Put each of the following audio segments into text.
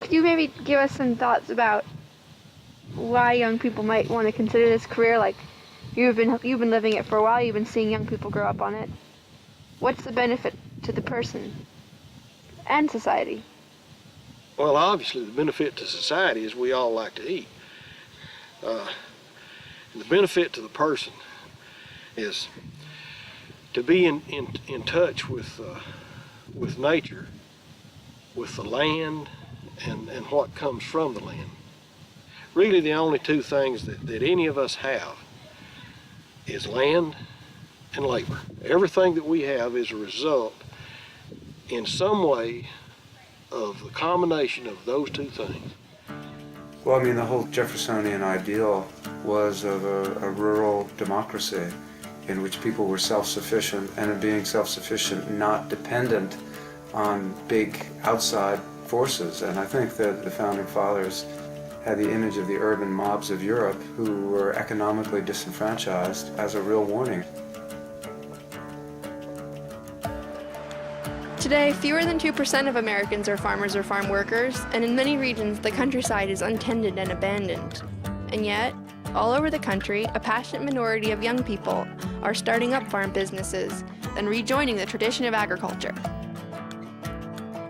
Could you maybe give us some thoughts about why young people might want to consider this career? Like, you've been living it for a while. You've been seeing young people grow up on it. What's the benefit to the person and society? Well, obviously, the benefit to society is we all like to eat. And the benefit to the person is to be in touch with nature, with the land, and what comes from the land. Really, the only two things that any of us have is land and labor. Everything that we have is a result in some way of the combination of those two things. Well, I mean, the whole Jeffersonian ideal was of a rural democracy in which people were self-sufficient, and in being self-sufficient, not dependent on big outside forces. And I think that the Founding Fathers had the image of the urban mobs of Europe who were economically disenfranchised as a real warning. Today, fewer than 2% of Americans are farmers or farm workers, and in many regions, the countryside is untended and abandoned. And yet, all over the country, a passionate minority of young people are starting up farm businesses and rejoining the tradition of agriculture.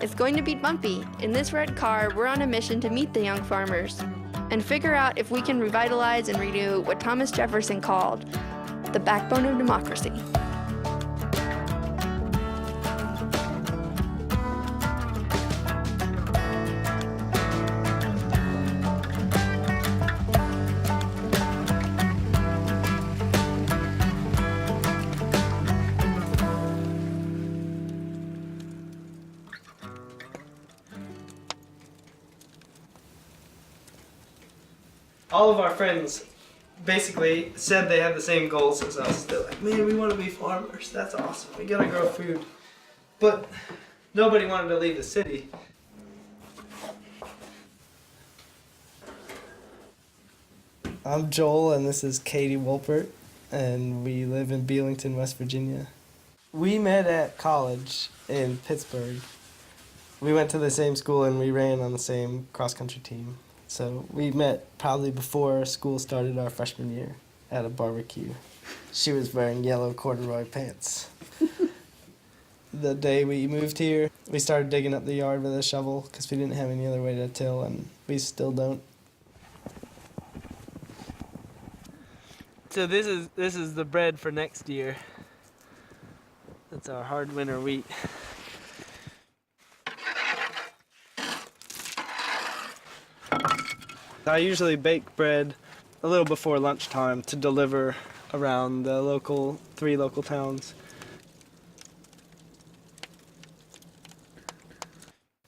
It's going to be bumpy. In this red car, we're on a mission to meet the young farmers and figure out if we can revitalize and renew what Thomas Jefferson called the backbone of democracy. All of our friends basically said they had the same goals as us. They're like, man, we want to be farmers. That's awesome. We gotta grow food. But nobody wanted to leave the city. I'm Joel, and this is Katie Wolpert, and we live in Belington, West Virginia. We met at college in Pittsburgh. We went to the same school, and we ran on the same cross-country team. So we met probably before school started our freshman year at a barbecue. She was wearing yellow corduroy pants. The day we moved here, we started digging up the yard with a shovel because we didn't have any other way to till, and we still don't. So this is the bread for next year. That's our hard winter wheat. I usually bake bread a little before lunchtime to deliver around the three local towns.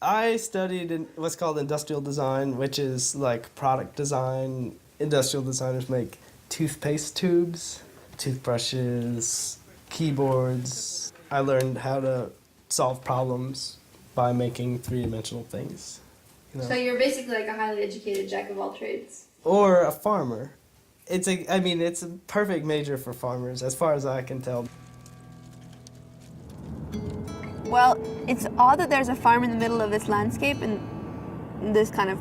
I studied in what's called industrial design, which is like product design. Industrial designers make toothpaste tubes, toothbrushes, keyboards. I learned how to solve problems by making three-dimensional things. You know? So you're basically like a highly educated jack of all trades. Or a farmer. It's a perfect major for farmers, as far as I can tell. Well, it's odd that there's a farm in the middle of this landscape in this kind of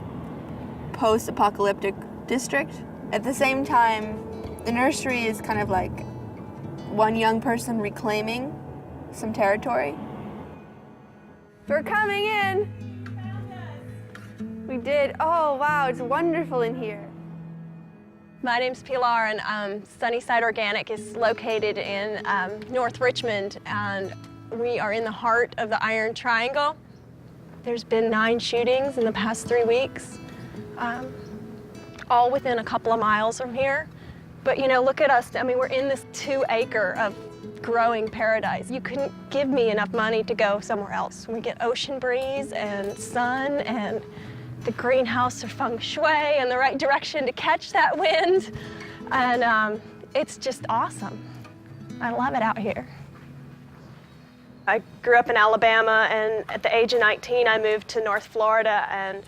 post-apocalyptic district. At the same time, the nursery is kind of like one young person reclaiming some territory. We're coming in! We did. Oh, wow, it's wonderful in here. My name's Pilar, and Sunnyside Organic is located in North Richmond, and we are in the heart of the Iron Triangle. There's been 9 shootings in the past 3 weeks, all within a couple of miles from here. But you know, look at us. I mean, we're in this 2-acre of growing paradise. You couldn't give me enough money to go somewhere else. We get ocean breeze and sun, and the greenhouse are feng shui in the right direction to catch that wind. And it's just awesome. I love it out here. I grew up in Alabama, and at the age of 19, I moved to North Florida, and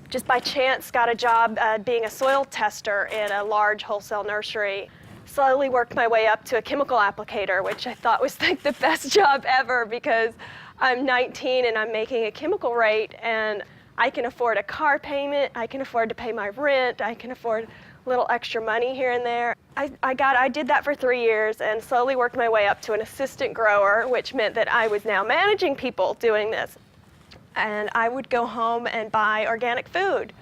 just by chance got a job being a soil tester in a large wholesale nursery. Slowly worked my way up to a chemical applicator, which I thought was like the best job ever because I'm 19 and I'm making a chemical rate, and I can afford a car payment, I can afford to pay my rent, I can afford a little extra money here and there. I did that for 3 years and slowly worked my way up to an assistant grower, which meant that I was now managing people doing this. And I would go home and buy organic food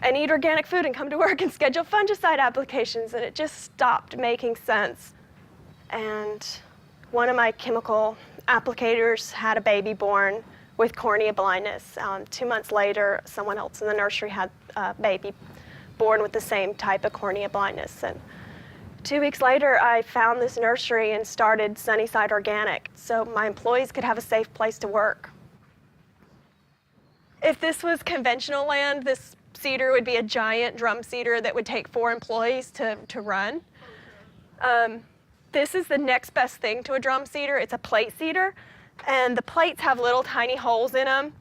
and eat organic food and come to work and schedule fungicide applications, and it just stopped making sense. And one of my chemical applicators had a baby born with cornea blindness. 2 months later, someone else in the nursery had a baby born with the same type of cornea blindness. And 2 weeks later, I found this nursery and started Sunnyside Organic so my employees could have a safe place to work. If this was conventional land, this seeder would be a giant drum seeder that would take 4 employees to run. This is the next best thing to a drum seeder. It's a plate seeder, and the plates have little tiny holes in them,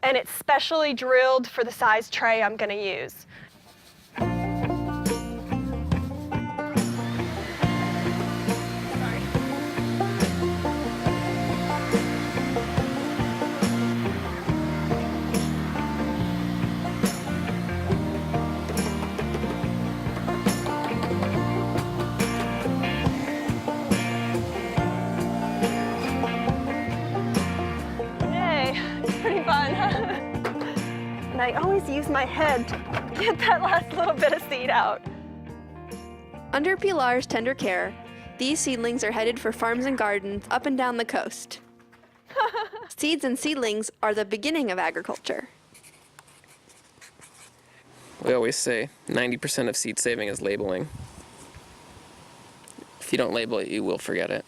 and it's specially drilled for the size tray I'm going to use. And I always use my head to get that last little bit of seed out. Under Pilar's tender care, these seedlings are headed for farms and gardens up and down the coast. Seeds and seedlings are the beginning of agriculture. We always say 90% of seed saving is labeling. If you don't label it, you will forget it.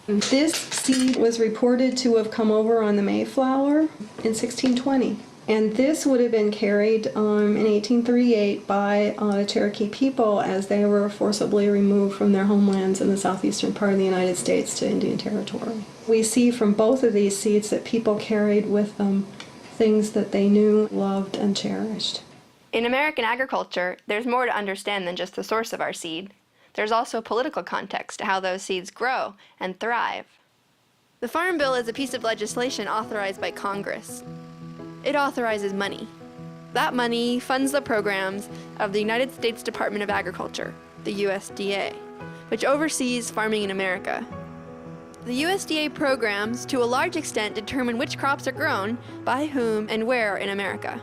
This seed was reported to have come over on the Mayflower in 1620. And this would have been carried in 1838 by the Cherokee people as they were forcibly removed from their homelands in the southeastern part of the United States to Indian Territory. We see from both of these seeds that people carried with them things that they knew, loved, and cherished. In American agriculture, there's more to understand than just the source of our seed. There's also political context to how those seeds grow and thrive. The Farm Bill is a piece of legislation authorized by Congress. It authorizes money. That money funds the programs of the United States Department of Agriculture, the USDA, which oversees farming in America. The USDA programs, to a large extent, determine which crops are grown, by whom, and where in America.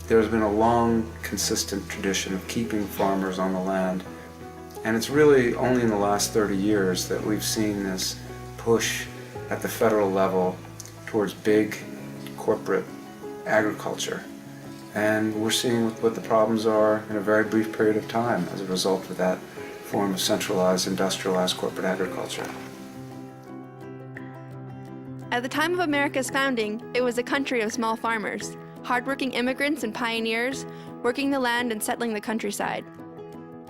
There's been a long, consistent tradition of keeping farmers on the land, and it's really only in the last 30 years that we've seen this push at the federal level towards big corporate agriculture. And we're seeing what the problems are in a very brief period of time as a result of that form of centralized, industrialized corporate agriculture. At the time of America's founding, it was a country of small farmers, hardworking immigrants and pioneers working the land and settling the countryside.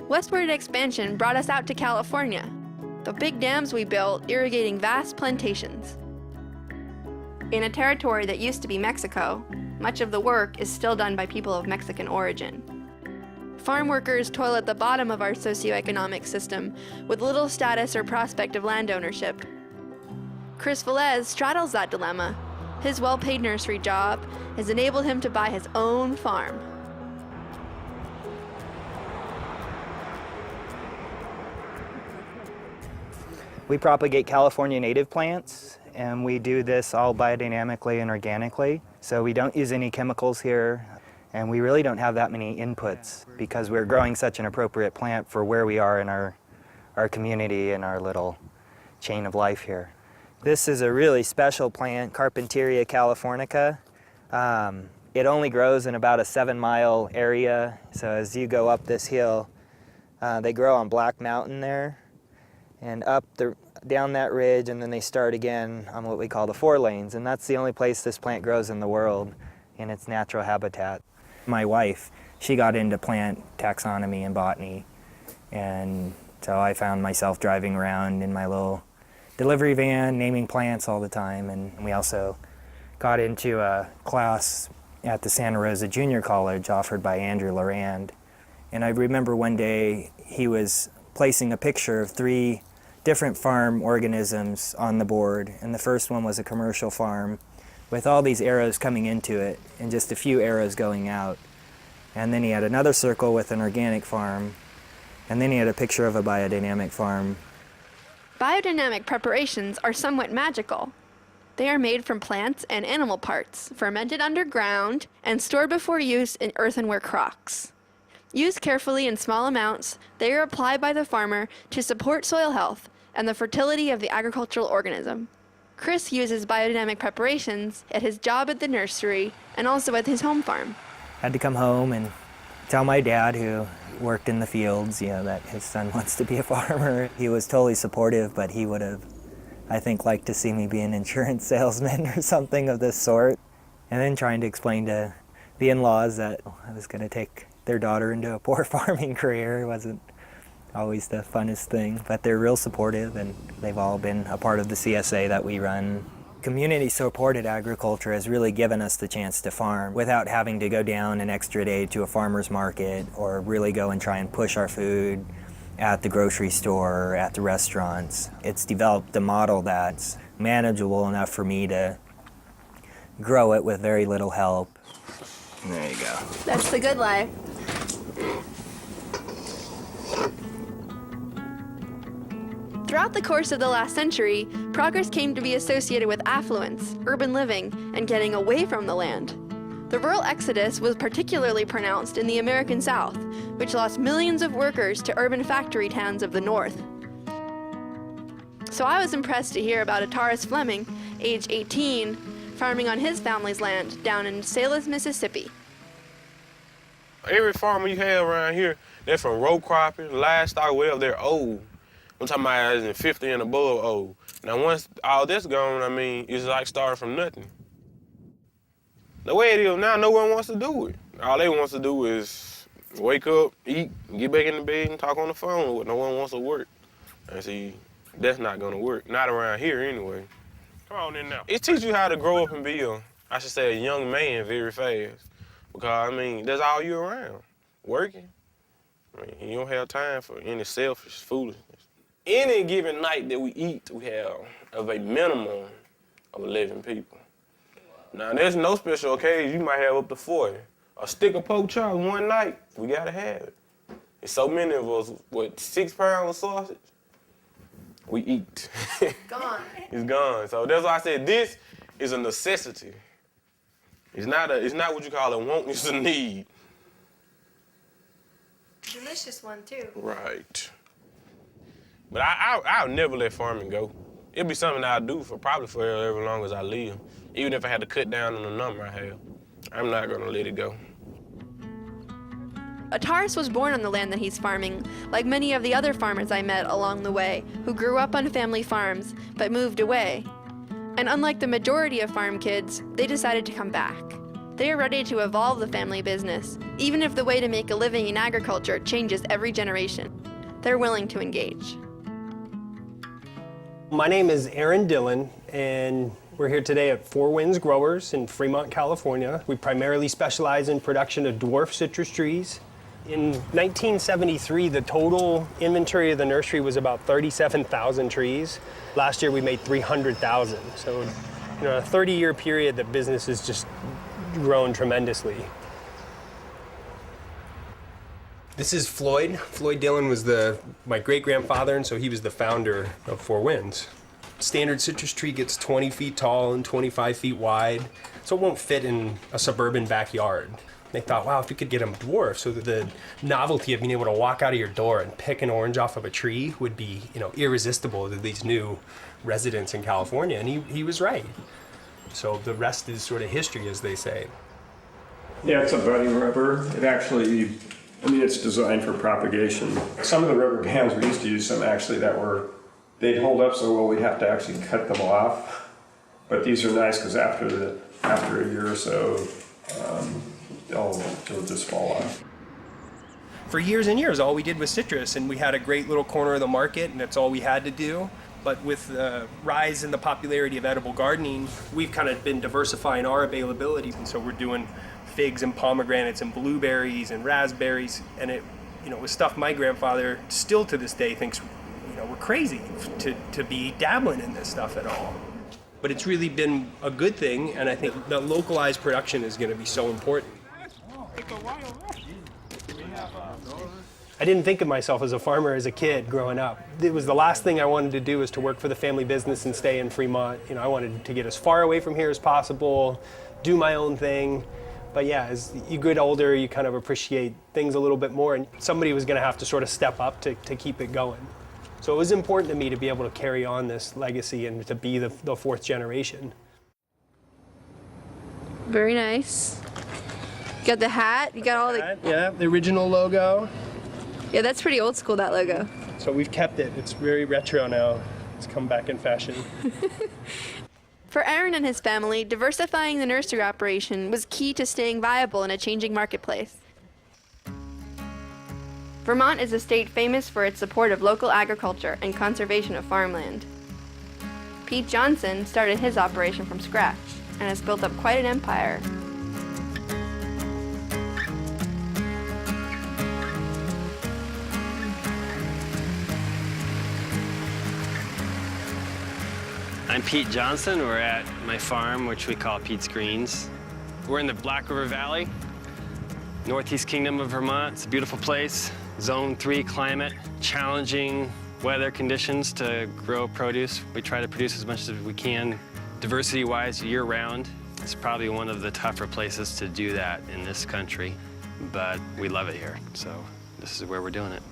Westward expansion brought us out to California, the big dams we built irrigating vast plantations. In a territory that used to be Mexico, much of the work is still done by people of Mexican origin. Farm workers toil at the bottom of our socioeconomic system with little status or prospect of land ownership. Chris Velez straddles that dilemma. His well-paid nursery job has enabled him to buy his own farm. We propagate California native plants, and we do this all biodynamically and organically. So we don't use any chemicals here, and we really don't have that many inputs because we're growing such an appropriate plant for where we are in our community and our little chain of life here. This is a really special plant, Carpenteria californica. It only grows in about a 7-mile area, so as you go up this hill, they grow on Black Mountain there, and down that ridge, and then they start again on what we call the 4 lanes, and that's the only place this plant grows in the world in its natural habitat. My wife, she got into plant taxonomy and botany, and so I found myself driving around in my little delivery van, naming plants all the time, and we also got into a class at the Santa Rosa Junior College offered by Andrew Lorand. And I remember one day he was placing a picture of 3 different farm organisms on the board, and the first one was a commercial farm with all these arrows coming into it and just a few arrows going out. And then he had another circle with an organic farm, and then he had a picture of a biodynamic farm. Biodynamic preparations are somewhat magical. They are made from plants and animal parts, fermented underground, and stored before use in earthenware crocks. Used carefully in small amounts, they are applied by the farmer to support soil health and the fertility of the agricultural organism. Chris uses biodynamic preparations at his job at the nursery and also at his home farm. Had to come home and tell my dad, who worked in the fields, that his son wants to be a farmer. He was totally supportive, but he would have, I think, liked to see me be an insurance salesman or something of this sort. And then trying to explain to the in-laws that I was going to take their daughter into a poor farming career wasn't always the funnest thing, but they're real supportive, and they've all been a part of the CSA that we run. Community-supported agriculture has really given us the chance to farm without having to go down an extra day to a farmer's market or really go and try and push our food at the grocery store or at the restaurants. It's developed a model that's manageable enough for me to grow it with very little help. There you go. That's the good life. Throughout the course of the last century, progress came to be associated with affluence, urban living, and getting away from the land. The rural exodus was particularly pronounced in the American South, which lost millions of workers to urban factory towns of the North. So I was impressed to hear about Ataris Fleming, age 18, farming on his family's land down in Salis, Mississippi. Every farmer you have around here, they're from row cropping, livestock, well, they're old. I'm talking about as in 50 and above old. Now once all this gone, it's like starting from nothing. The way it is now, no one wants to do it. All they want to do is wake up, eat, get back in the bed and talk on the phone. No one wants to work. And see, that's not gonna work. Not around here anyway. Come on in now. It teaches you how to grow up and be a young man very fast. Because, that's all you around, working. You don't have time for any selfish foolishness. Any given night that we eat, we have of a minimum of 11 people. Now, there's no special occasion, you might have up to 40. A stick of pork chops one night, we gotta have it. And so many of us, 6 pounds of sausage? We eat. Gone. It's gone. So that's why I said this is a necessity. It's not what you call a want, it's a need. Delicious one, too. Right. But I'll never let farming go. It'll be something I'll do probably for as long as I live. Even if I had to cut down on the number I have, I'm not gonna let it go. Ataris was born on the land that he's farming, like many of the other farmers I met along the way, who grew up on family farms but moved away. And unlike the majority of farm kids, they decided to come back. They are ready to evolve the family business, even if the way to make a living in agriculture changes every generation. They're willing to engage. My name is Aaron Dillon, and we're here today at Four Winds Growers in Fremont, California. We primarily specialize in production of dwarf citrus trees. In 1973, the total inventory of the nursery was about 37,000 trees. Last year, we made 300,000. So, in a 30-year period, the business has just grown tremendously. This is Floyd. Floyd Dillon was my great-grandfather, and so he was the founder of Four Winds. Standard citrus tree gets 20 feet tall and 25 feet wide, so it won't fit in a suburban backyard. They thought, wow, if we could get them dwarf, so that the novelty of being able to walk out of your door and pick an orange off of a tree would be, irresistible to these new residents in California, and he was right. So the rest is sort of history, as they say. Yeah, it's a budding rubber. It actually, it's designed for propagation. Some of the rubber bands, we used to use some actually they'd hold up so well we'd have to actually cut them off. But these are nice because after a year or so, they'll just fall off. For years and years, all we did was citrus, and we had a great little corner of the market, and that's all we had to do. But with the rise in the popularity of edible gardening, we've kind of been diversifying our availability. And so we're doing figs and pomegranates and blueberries and raspberries, and it was stuff my grandfather still to this day thinks, we're we're crazy to be dabbling in this stuff at all. But it's really been a good thing, and I think the localized production is going to be so important. I didn't think of myself as a farmer as a kid growing up. It was the last thing I wanted to do was to work for the family business and stay in Fremont. You know, I wanted to get as far away from here as possible, do my own thing. But yeah, as you get older, you kind of appreciate things a little bit more, and somebody was going to have to sort of step up to keep it going. So it was important to me to be able to carry on this legacy and to be the fourth generation. Very nice. You got the hat, you got all the... Yeah, the original logo. Yeah, that's pretty old school, that logo. So we've kept it. It's very retro now. It's come back in fashion. For Aaron and his family, diversifying the nursery operation was key to staying viable in a changing marketplace. Vermont is a state famous for its support of local agriculture and conservation of farmland. Pete Johnson started his operation from scratch and has built up quite an empire. I'm Pete Johnson. We're at my farm, which we call Pete's Greens. We're in the Black River Valley, Northeast Kingdom of Vermont. It's a beautiful place. Zone 3 climate, challenging weather conditions to grow produce. We try to produce as much as we can, diversity-wise, year-round. It's probably one of the tougher places to do that in this country, but we love it here, so this is where we're doing it.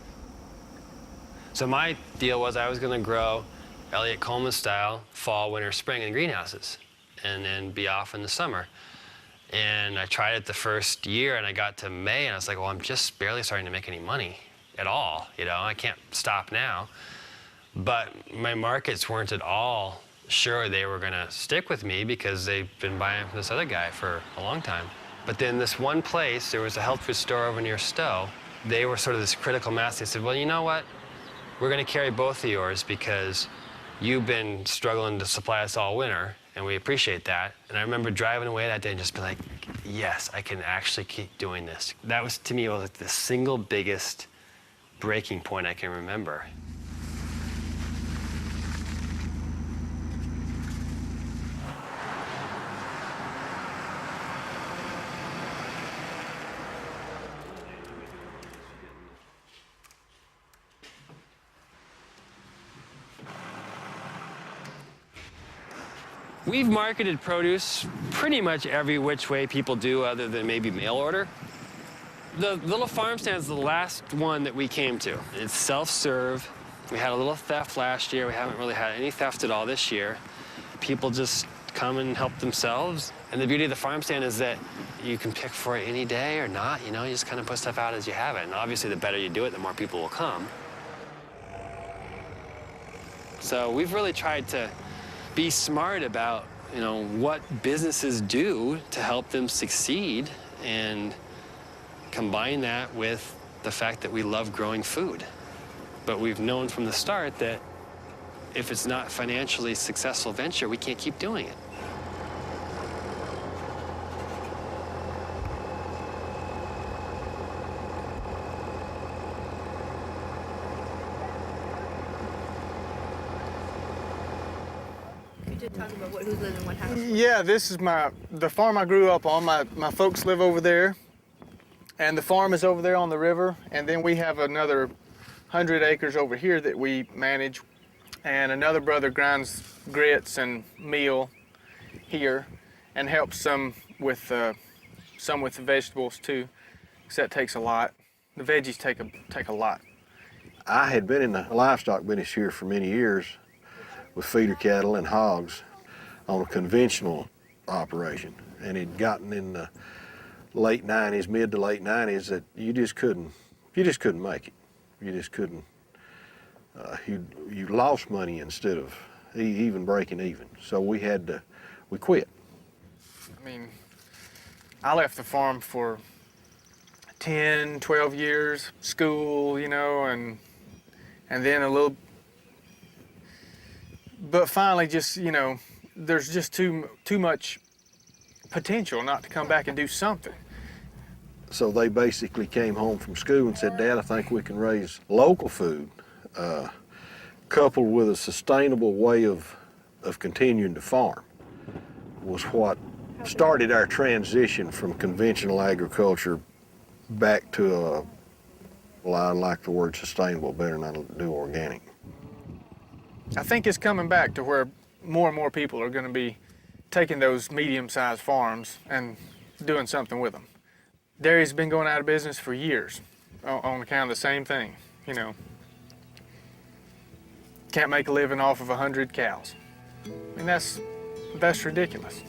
So my deal was I was gonna grow Elliott Coleman style, fall, winter, spring in greenhouses, and then be off in the summer. And I tried it the first year, and I got to May, and I was like, well, I'm just barely starting to make any money at all. You know, I can't stop now. But my markets weren't at all sure they were gonna stick with me because they've been buying from this other guy for a long time. But then this one place, there was a health food store over near Stowe. They were sort of this critical mass. They said, well, you know what? We're gonna carry both of yours because you've been struggling to supply us all winter, and we appreciate that. And I remember driving away that day and just being like, yes, I can actually keep doing this. That was, to me, was like the single biggest breaking point I can remember. We've marketed produce pretty much every which way people do other than maybe mail order. The little farm stand is the last one that we came to. It's self-serve. We had a little theft last year. We haven't really had any theft at all this year. People just come and help themselves. And the beauty of the farm stand is that you can pick for it any day or not. You know, you just kind of put stuff out as you have it. And obviously, the better you do it, the more people will come. So we've really tried to be smart about, you know, what businesses do to help them succeed and combine that with the fact that we love growing food. But we've known from the start that if it's not a financially successful venture, we can't keep doing it. Talk about who's living in what house. Yeah, this is the farm I grew up on. My folks live over there, and the farm is over there on the river. And then we have another 100 acres over here that we manage, and another brother grinds grits and meal here, and helps some with the vegetables too, because that takes a lot. The veggies take a lot. I had been in the livestock business here for many years with feeder cattle and hogs on a conventional operation, and it gotten in the late 90s, mid to late 90s, that you just couldn't make it. You just couldn't. You lost money instead of even breaking even. So we quit. I mean, I left the farm for 10, 12 years, school, you know, and then a little. But finally, just, you know, there's just too much potential not to come back and do something. So they basically came home from school and said, Dad, I think we can raise local food, coupled with a sustainable way of continuing to farm, was what started our transition from conventional agriculture back to well, I like the word sustainable better than I do organic. I think it's coming back to where more and more people are going to be taking those medium-sized farms and doing something with them. Dairy's been going out of business for years on account of the same thing, you know. Can't make a living off of 100 cows. I mean, that's ridiculous.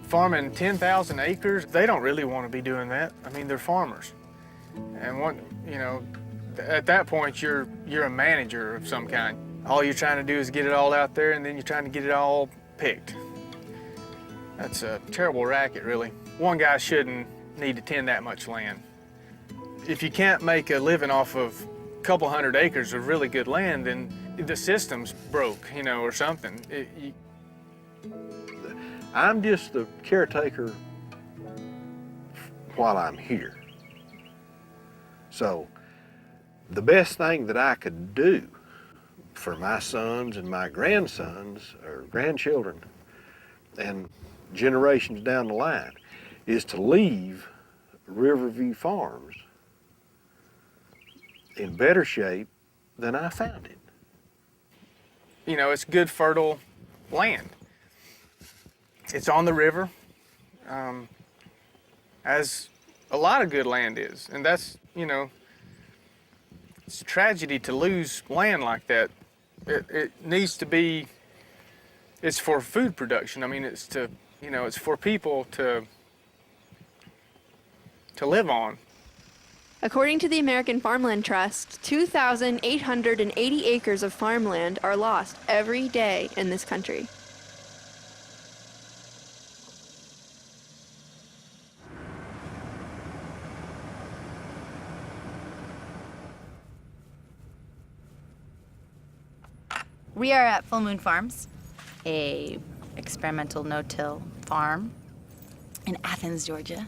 Farming 10,000 acres, they don't really want to be doing that. I mean, they're farmers. And you know, at that point, you're a manager of some kind. All you're trying to do is get it all out there, and then you're trying to get it all picked. That's a terrible racket, really. One guy shouldn't need to tend that much land. If you can't make a living off of a couple hundred acres of really good land, then the system's broke, you know, or something. I'm just the caretaker while I'm here. So the best thing that I could do for my sons and my grandsons or grandchildren and generations down the line is to leave Riverview Farms in better shape than I found it. You know, it's good, fertile land. It's on the river, as a lot of good land is. And that's, you know, it's a tragedy to lose land like that. It needs to be, it's for food production. I mean, it's to, you know, it's for people to live on. According to the American Farmland Trust, 2,880 acres of farmland are lost every day in this country. We are at Full Moon Farms, a experimental no-till farm in Athens, Georgia.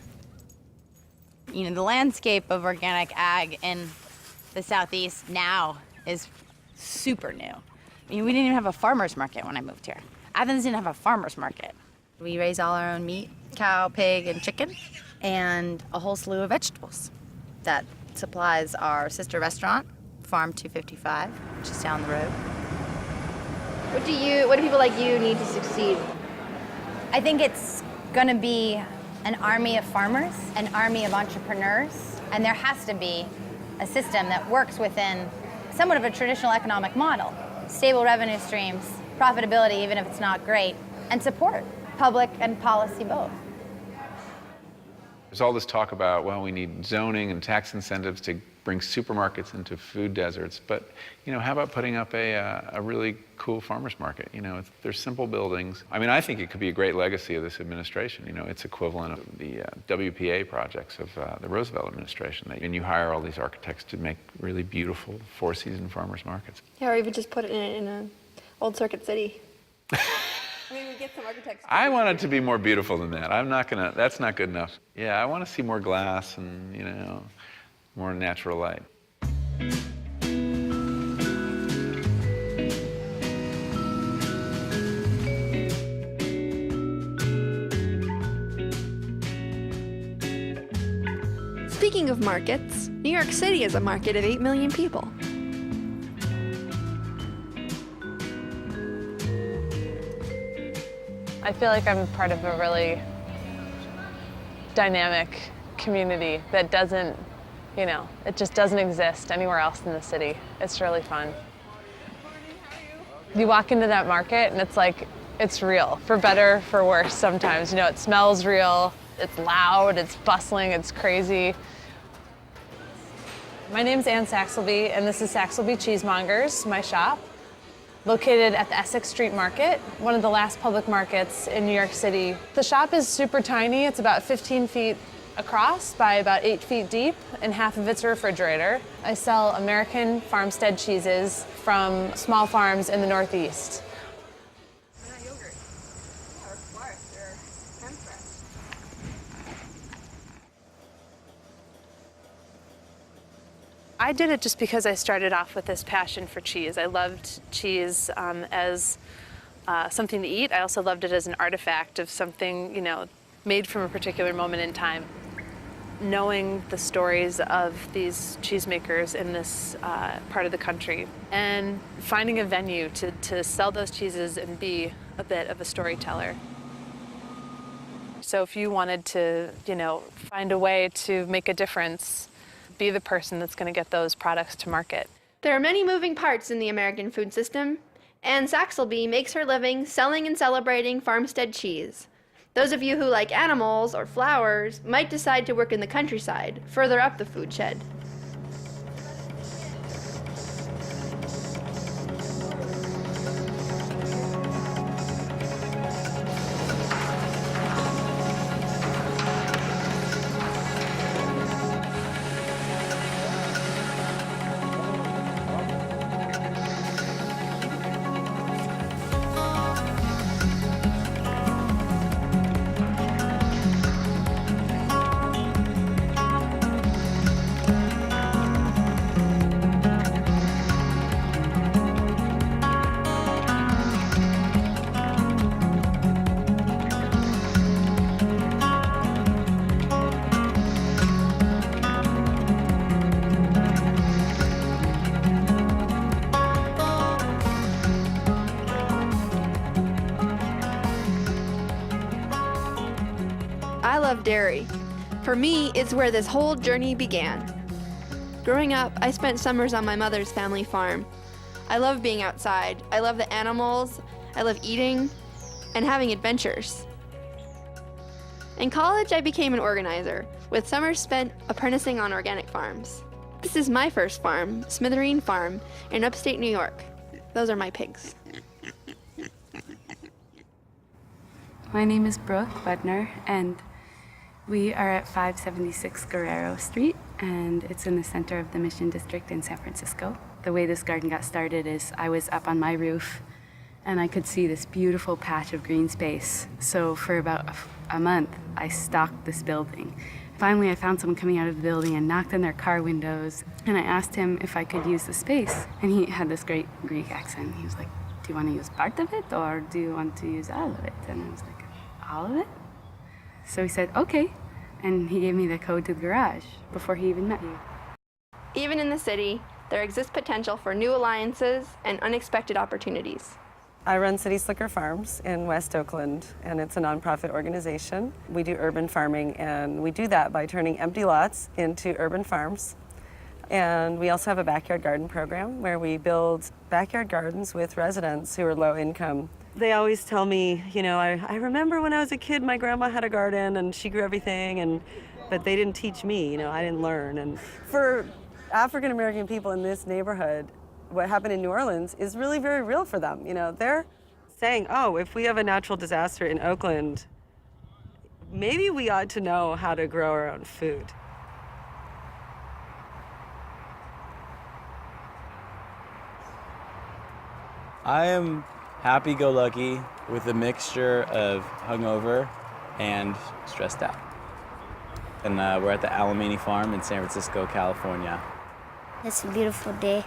You know, the landscape of organic ag in the Southeast now is super new. I mean, we didn't even have a farmer's market when I moved here. Athens didn't have a farmer's market. We raise all our own meat, cow, pig, and chicken, and a whole slew of vegetables. That supplies our sister restaurant, Farm 255, which is down the road. What do people like you need to succeed? I think it's gonna be an army of farmers, an army of entrepreneurs, and there has to be a system that works within somewhat of a traditional economic model. Stable revenue streams, profitability, even if it's not great, and support, public and policy both. There's all this talk about, well, we need zoning and tax incentives to bring supermarkets into food deserts, but you know, how about putting up a really cool farmers market? You know, there's simple buildings. I mean, I think it could be a great legacy of this administration. You know, it's equivalent of the WPA projects of the Roosevelt administration. And you hire all these architects to make really beautiful four-season farmers markets. Yeah, or even just put it in an old Circuit City. I mean, we get some architects. I want it to be more beautiful than that. That's not good enough. Yeah, I want to see more glass and, you know, more natural light. Speaking of markets, New York City is a market of 8 million people. I feel like I'm part of a really dynamic community that doesn't, you know, it just doesn't exist anywhere else in the city. It's really fun. You walk into that market and it's like, it's real, for better, for worse sometimes. You know, it smells real, it's loud, it's bustling, it's crazy. My name's Ann Saxelby, and this is Saxelby Cheesemongers, my shop, located at the Essex Street Market, one of the last public markets in New York City. The shop is super tiny. It's about 15 feet across by about 8 feet deep, and half of it's a refrigerator. I sell American farmstead cheeses from small farms in the Northeast. I did it just because I started off with this passion for cheese. I loved cheese as something to eat. I also loved it as an artifact of something, made from a particular moment in time. Knowing the stories of these cheesemakers in this part of the country and finding a venue to sell those cheeses and be a bit of a storyteller. So if you wanted to, find a way to make a difference, be the person that's going to get those products to market. There are many moving parts in the American food system, and Saxelby makes her living selling and celebrating farmstead cheese. Those of you who like animals or flowers might decide to work in the countryside, further up the food shed. I love dairy. For me, it's where this whole journey began. Growing up, I spent summers on my mother's family farm. I love being outside. I love the animals. I love eating and having adventures. In college, I became an organizer, with summers spent apprenticing on organic farms. This is my first farm, Smithereen Farm, in upstate New York. Those are my pigs. My name is Brooke Budner, and we are at 576 Guerrero Street, and it's in the center of the Mission District in San Francisco. The way this garden got started is I was up on my roof, and I could see this beautiful patch of green space. So for about a month, I stalked this building. Finally, I found someone coming out of the building and knocked on their car windows, and I asked him if I could use the space. And he had this great Greek accent. He was like, "Do you want to use part of it, or do you want to use all of it?" And I was like, "All of it?" So he said, "Okay." And he gave me the code to the garage before he even met you. Even in the city, there exists potential for new alliances and unexpected opportunities. I run City Slicker Farms in West Oakland, and it's a nonprofit organization. We do urban farming, and we do that by turning empty lots into urban farms. And we also have a backyard garden program where we build backyard gardens with residents who are low income. They always tell me, I remember when I was a kid, my grandma had a garden and she grew everything, but they didn't teach me, I didn't learn. And for African American people in this neighborhood, what happened in New Orleans is really very real for them. They're saying, oh, if we have a natural disaster in Oakland, maybe we ought to know how to grow our own food. I am happy-go-lucky with a mixture of hungover and stressed out. And we're at the Alamany Farm in San Francisco, California. It's a beautiful day.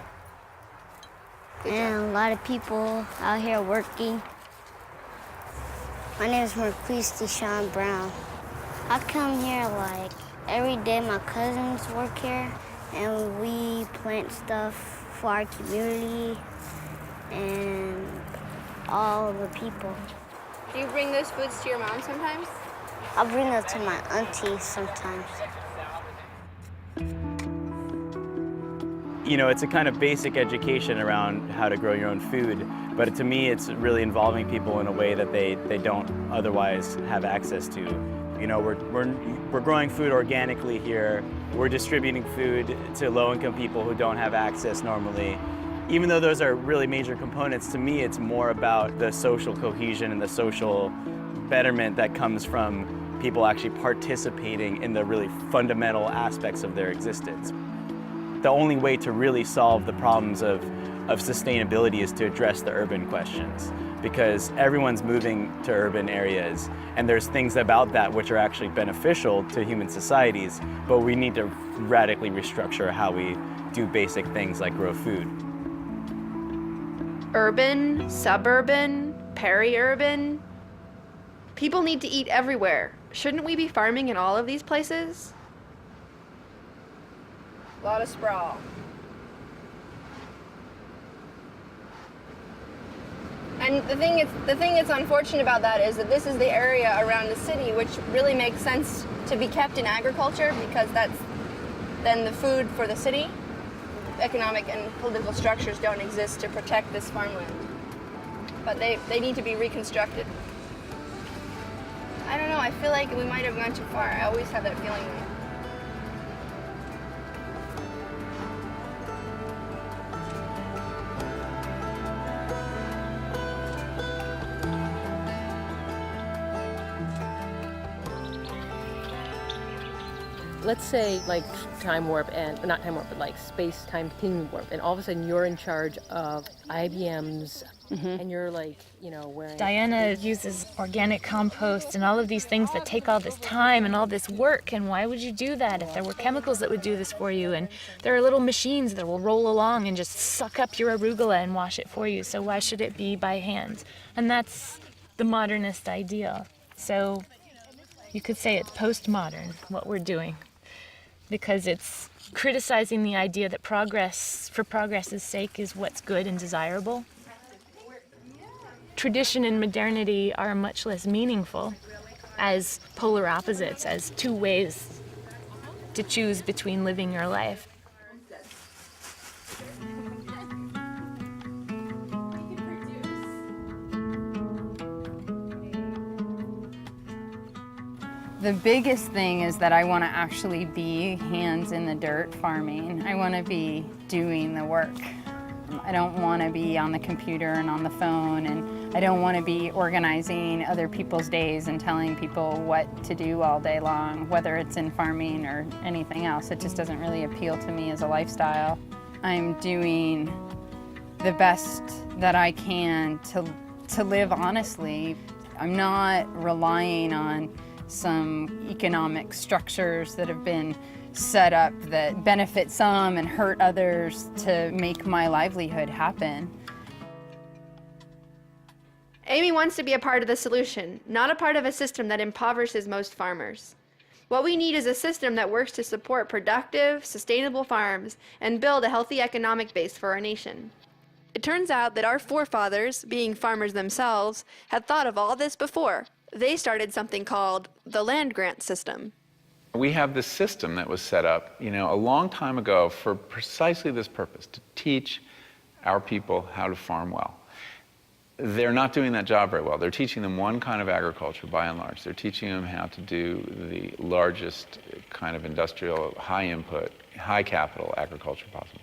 And a lot of people out here working. My name is Marquise Deshaun Brown. I come here every day. My cousins work here, and we plant stuff for our community and all the people. Do you bring those foods to your mom sometimes? I'll bring them to my auntie sometimes. It's a kind of basic education around how to grow your own food, but to me it's really involving people in a way that they don't otherwise have access to. We're growing food organically here. We're distributing food to low-income people who don't have access normally. Even though those are really major components, to me it's more about the social cohesion and the social betterment that comes from people actually participating in the really fundamental aspects of their existence. The only way to really solve the problems of sustainability is to address the urban questions, because everyone's moving to urban areas, and there's things about that which are actually beneficial to human societies, but we need to radically restructure how we do basic things like grow food. Urban, suburban, peri-urban. People need to eat everywhere. Shouldn't we be farming in all of these places? A lot of sprawl. And the thing that's unfortunate about that is that this is the area around the city which really makes sense to be kept in agriculture, because that's then the food for the city. Economic and political structures don't exist to protect this farmland, but they need to be reconstructed. I don't know, I feel like we might have gone too far. I always have that feeling though. Let's say like time warp and, not time warp, but like space-time continuum warp, and all of a sudden you're in charge of IBM's, and you're like, you know, wearing... Diana uses organic compost and all of these things that take all this time and all this work, and why would you do that if there were chemicals that would do this for you? And there are little machines that will roll along and just suck up your arugula and wash it for you, so why should it be by hand? And that's the modernist ideal. So you could say it's postmodern, what we're doing, because it's criticizing the idea that progress, for progress's sake, is what's good and desirable. Tradition and modernity are much less meaningful as polar opposites, as two ways to choose between living your life. The biggest thing is that I want to actually be hands in the dirt farming. I want to be doing the work. I don't want to be on the computer and on the phone, and I don't want to be organizing other people's days and telling people what to do all day long, whether it's in farming or anything else. It just doesn't really appeal to me as a lifestyle. I'm doing the best that I can to live honestly. I'm not relying on some economic structures that have been set up that benefit some and hurt others to make my livelihood happen. Amy wants to be a part of the solution, not a part of a system that impoverishes most farmers. What we need is a system that works to support productive, sustainable farms and build a healthy economic base for our nation. It turns out that our forefathers, being farmers themselves, had thought of all this before. They started something called the land grant system. We have this system that was set up, you know, a long time ago for precisely this purpose, to teach our people how to farm well. They're not doing that job very well. They're teaching them one kind of agriculture by and large. They're teaching them how to do the largest kind of industrial, high input, high capital agriculture possible.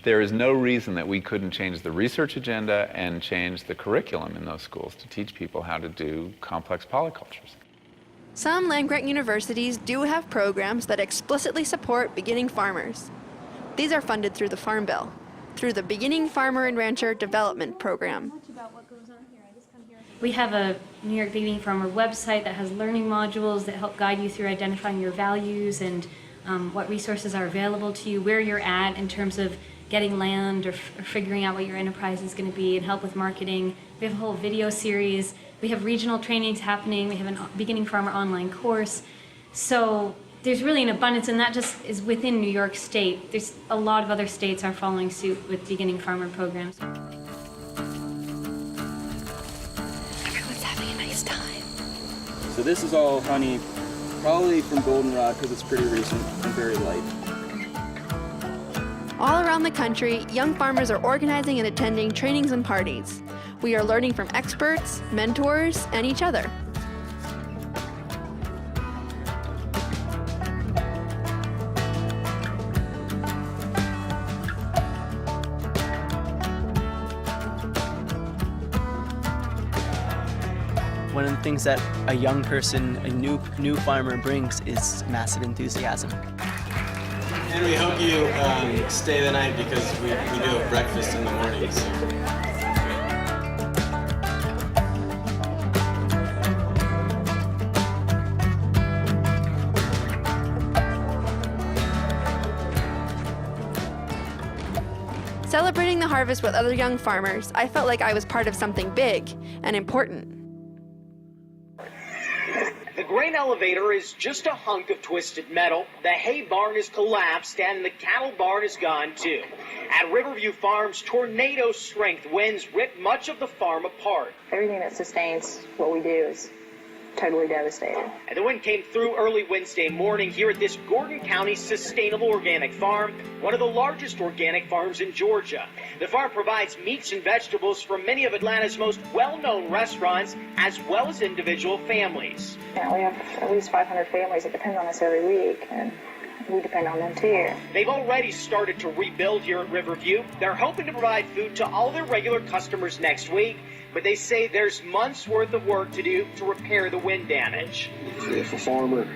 There is no reason that we couldn't change the research agenda and change the curriculum in those schools to teach people how to do complex polycultures. Some land-grant universities do have programs that explicitly support beginning farmers. These are funded through the Farm Bill, through the Beginning Farmer and Rancher Development Program. We have a New York Beginning Farmer website that has learning modules that help guide you through identifying your values and what resources are available to you, where you're at in terms of getting land or figuring out what your enterprise is going to be, and help with marketing. We have a whole video series. We have regional trainings happening. We have a Beginning Farmer online course. So there's really an abundance, and that just is within New York State. There's a lot of other states are following suit with Beginning Farmer programs. Everyone's having a nice time. So this is all honey, probably from goldenrod because it's pretty recent and very light. All around the country, young farmers are organizing and attending trainings and parties. We are learning from experts, mentors, and each other. One of the things that a young person, a new farmer brings is massive enthusiasm. And we hope you stay the night because we do have breakfast in the morning. So. Celebrating the harvest with other young farmers, I felt like I was part of something big and important. The grain elevator is just a hunk of twisted metal. The hay barn is collapsed and the cattle barn is gone too. At Riverview Farms, tornado strength winds rip much of the farm apart. Everything that sustains what we do is totally devastated. And the wind came through early Wednesday morning here at this Gordon County Sustainable Organic Farm, one of the largest organic farms in Georgia. The farm provides meats and vegetables from many of Atlanta's most well-known restaurants, as well as individual families. Yeah, we have at least 500 families that depend on us every week, and we depend on them too. They've already started to rebuild here at Riverview. They're hoping to provide food to all their regular customers next week, but they say there's months worth of work to do to repair the wind damage. If a farmer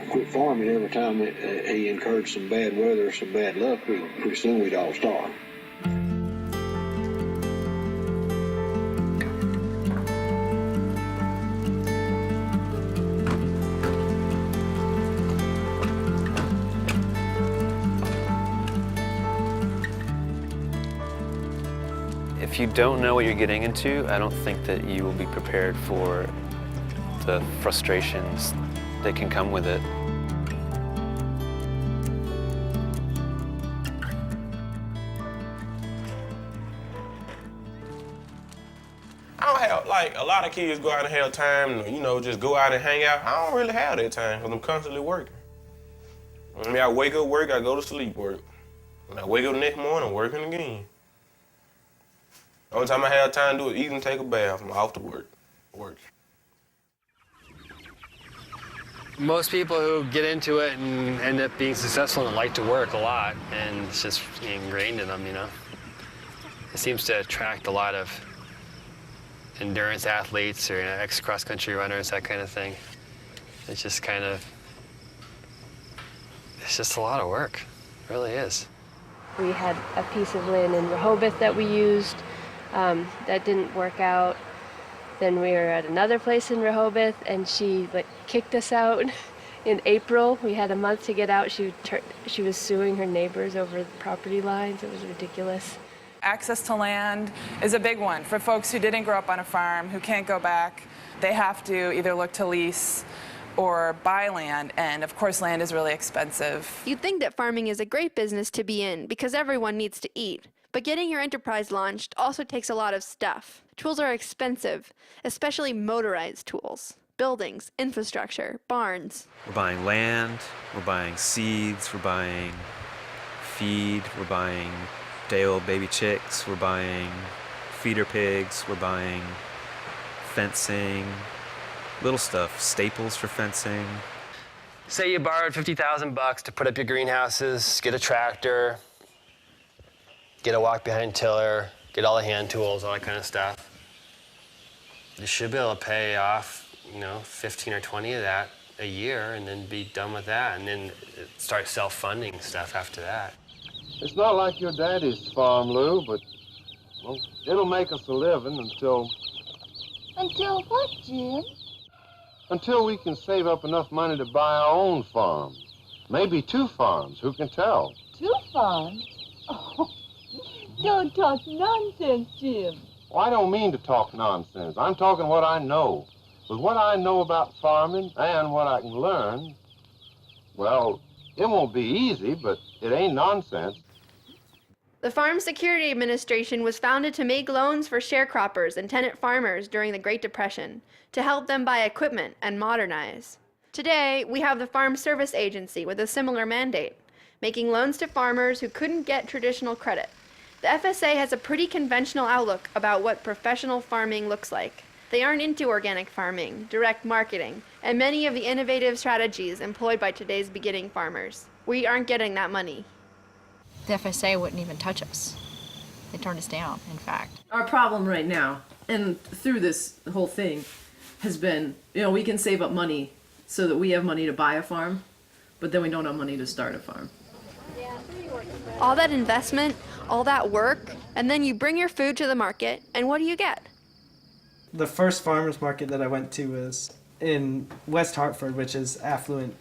quit farming every time he incurred some bad weather or some bad luck, pretty soon we'd all starve. If you don't know what you're getting into, I don't think that you will be prepared for the frustrations that can come with it. I don't have, like, a lot of kids go out and have time to, you know, just go out and hang out. I don't really have that time because I'm constantly working. I mean, I wake up, work, I go to sleep, work. When I wake up the next morning, I'm working again. The only time I have time to do is eat and take a bath. I'm off to work. Most people who get into it and end up being successful and like to work a lot, and it's just ingrained in them, you know. It seems to attract a lot of endurance athletes or ex-cross-country runners, that kind of thing. It's just kind of, it's just a lot of work. It really is. We had a piece of land in Rehoboth that we used. That didn't work out. Then we were at another place in Rehoboth, and she kicked us out in April. We had a month to get out. She was suing her neighbors over the property lines. It was ridiculous. Access to land is a big one for folks who didn't grow up on a farm, who can't go back. They have to either look to lease or buy land, and of course land is really expensive. You'd think that farming is a great business to be in because everyone needs to eat. But getting your enterprise launched also takes a lot of stuff. Tools are expensive, especially motorized tools. Buildings, infrastructure, barns. We're buying land, we're buying seeds, we're buying feed, we're buying day-old baby chicks, we're buying feeder pigs, we're buying fencing, little stuff, staples for fencing. Say you borrowed $50,000 to put up your greenhouses, get a tractor, get a walk-behind tiller, get all the hand tools, all that kind of stuff. You should be able to pay off, 15 or 20 of that a year and then be done with that and then start self-funding stuff after that. It's not like your daddy's farm, Lou, but, well, it'll make us a living until... Until what, Jim? Until we can save up enough money to buy our own farm. Maybe 2 farms, who can tell? 2 farms? Oh, don't talk nonsense, Jim. Well, I don't mean to talk nonsense. I'm talking what I know. With what I know about farming and what I can learn, well, it won't be easy, but it ain't nonsense. The Farm Security Administration was founded to make loans for sharecroppers and tenant farmers during the Great Depression, to help them buy equipment and modernize. Today, we have the Farm Service Agency with a similar mandate, making loans to farmers who couldn't get traditional credit. The FSA has a pretty conventional outlook about what professional farming looks like. They aren't into organic farming, direct marketing, and many of the innovative strategies employed by today's beginning farmers. We aren't getting that money. The FSA wouldn't even touch us. They turned us down, in fact. Our problem right now, and through this whole thing, has been, we can save up money so that we have money to buy a farm, but then we don't have money to start a farm. All that investment, all that work, and then you bring your food to the market, and what do you get? The first farmers market that I went to was in West Hartford, which is affluent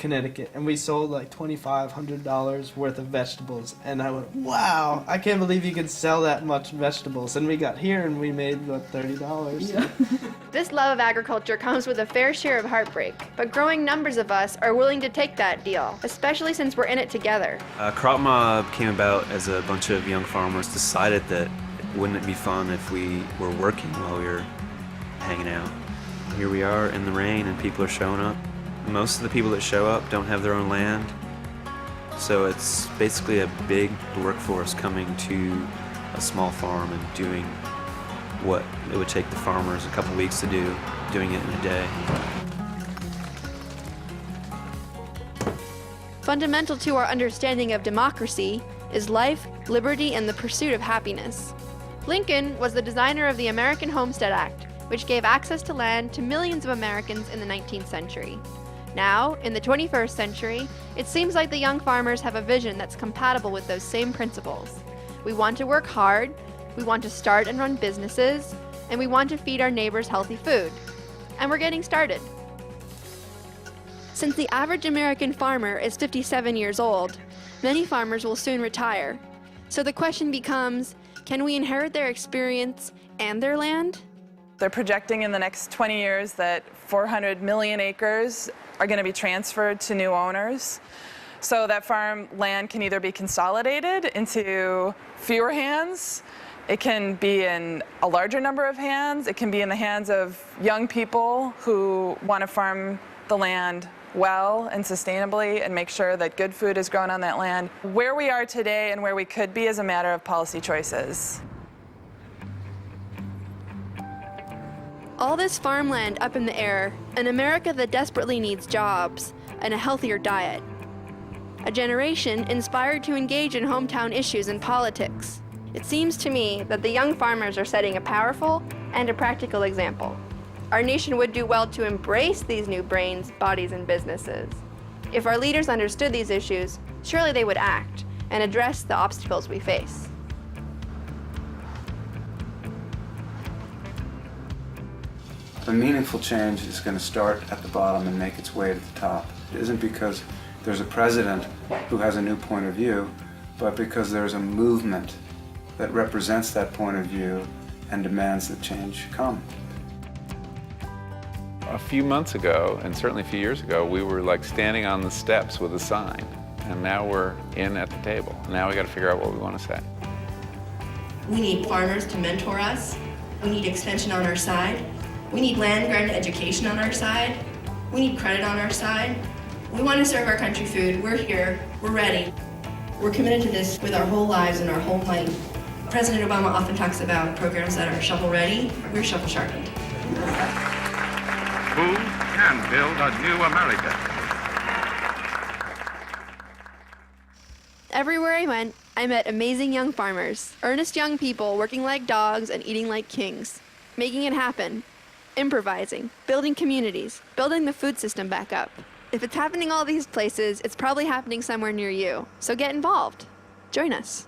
Connecticut, and we sold like $2,500 worth of vegetables, and I went, wow, I can't believe you can sell that much vegetables. And we got here and we made what, $30. Yeah. This love of agriculture comes with a fair share of heartbreak, but growing numbers of us are willing to take that deal, especially since we're in it together. Crop Mob came about as a bunch of young farmers decided that wouldn't it be fun if we were working while we were hanging out. Here we are in the rain and people are showing up. Most of the people that show up don't have their own land, so it's basically a big workforce coming to a small farm and doing what it would take the farmers a couple weeks to do, doing it in a day. Fundamental to our understanding of democracy is life, liberty, and the pursuit of happiness. Lincoln was the designer of the American Homestead Act, which gave access to land to millions of Americans in the 19th century. Now, in the 21st century, it seems like the young farmers have a vision that's compatible with those same principles. We want to work hard, we want to start and run businesses, and we want to feed our neighbors healthy food. And we're getting started. Since the average American farmer is 57 years old, many farmers will soon retire. So the question becomes, can we inherit their experience and their land? They're projecting in the next 20 years that 400 million acres are going to be transferred to new owners. So that farm land can either be consolidated into fewer hands, it can be in a larger number of hands, it can be in the hands of young people who want to farm the land well and sustainably and make sure that good food is grown on that land. Where we are today and where we could be is a matter of policy choices. All this farmland up in the air, an America that desperately needs jobs and a healthier diet. A generation inspired to engage in hometown issues and politics. It seems to me that the young farmers are setting a powerful and a practical example. Our nation would do well to embrace these new brains, bodies, and businesses. If our leaders understood these issues, surely they would act and address the obstacles we face. A meaningful change is going to start at the bottom and make its way to the top. It isn't because there's a president who has a new point of view, but because there's a movement that represents that point of view and demands that change come. A few months ago, and certainly a few years ago, we were like standing on the steps with a sign, and now we're in at the table. Now we got to figure out what we want to say. We need farmers to mentor us. We need extension on our side. We need land-grant education on our side. We need credit on our side. We want to serve our country food. We're here. We're ready. We're committed to this with our whole lives and our whole might. President Obama often talks about programs that are shovel-ready. We're shovel-sharpened. Who can build a new America? Everywhere I went, I met amazing young farmers, earnest young people working like dogs and eating like kings, making it happen. Improvising, building communities, building the food system back up. If it's happening all these places, it's probably happening somewhere near you. So get involved. Join us.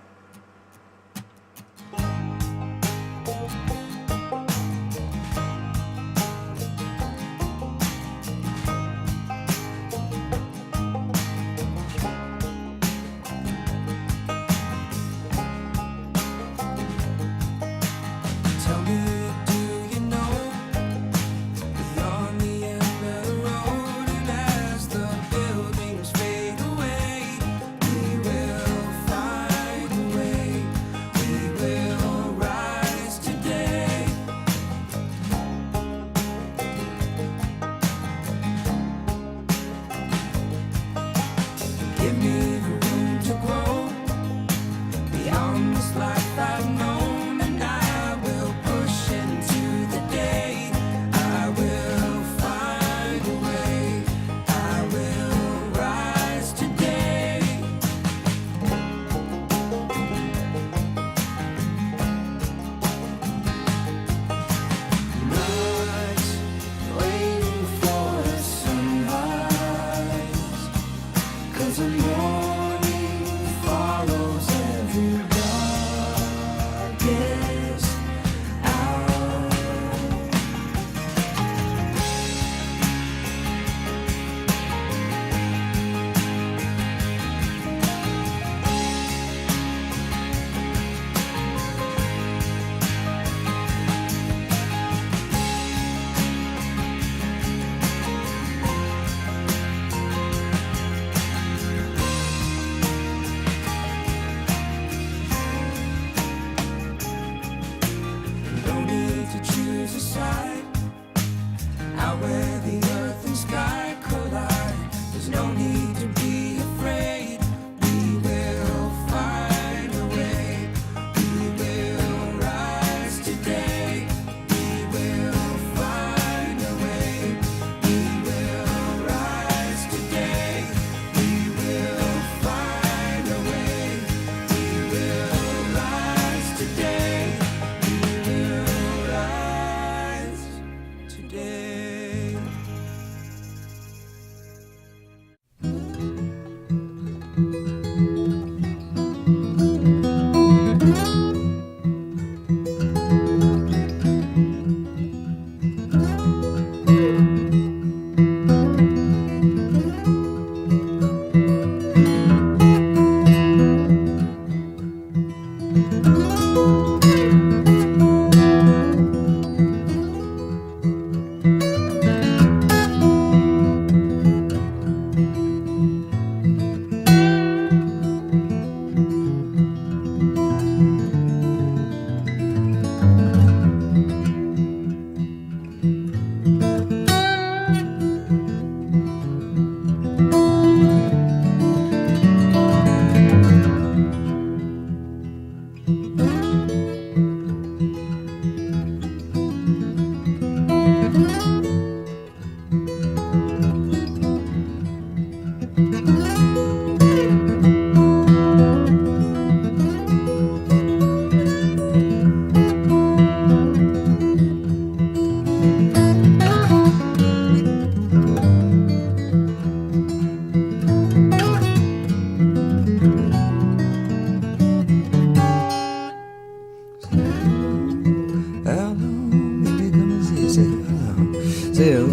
Say, ooh,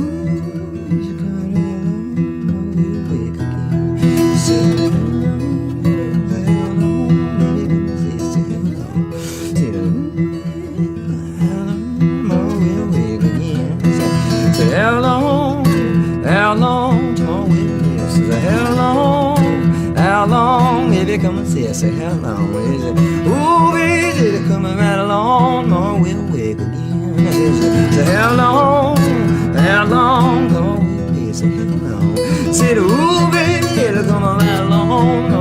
you come along, we'll wake again. Say, how long, baby, come say, say how long. Say, how long more we'll wake again. Say, how long tomorrow we'll live. Say, how long, baby, come and say how long is it? Ooh, baby, coming right along, tomorrow we'll wake again. Say, how long, come on, we'll live. Say, how long. Say, ooh, baby, coming right along.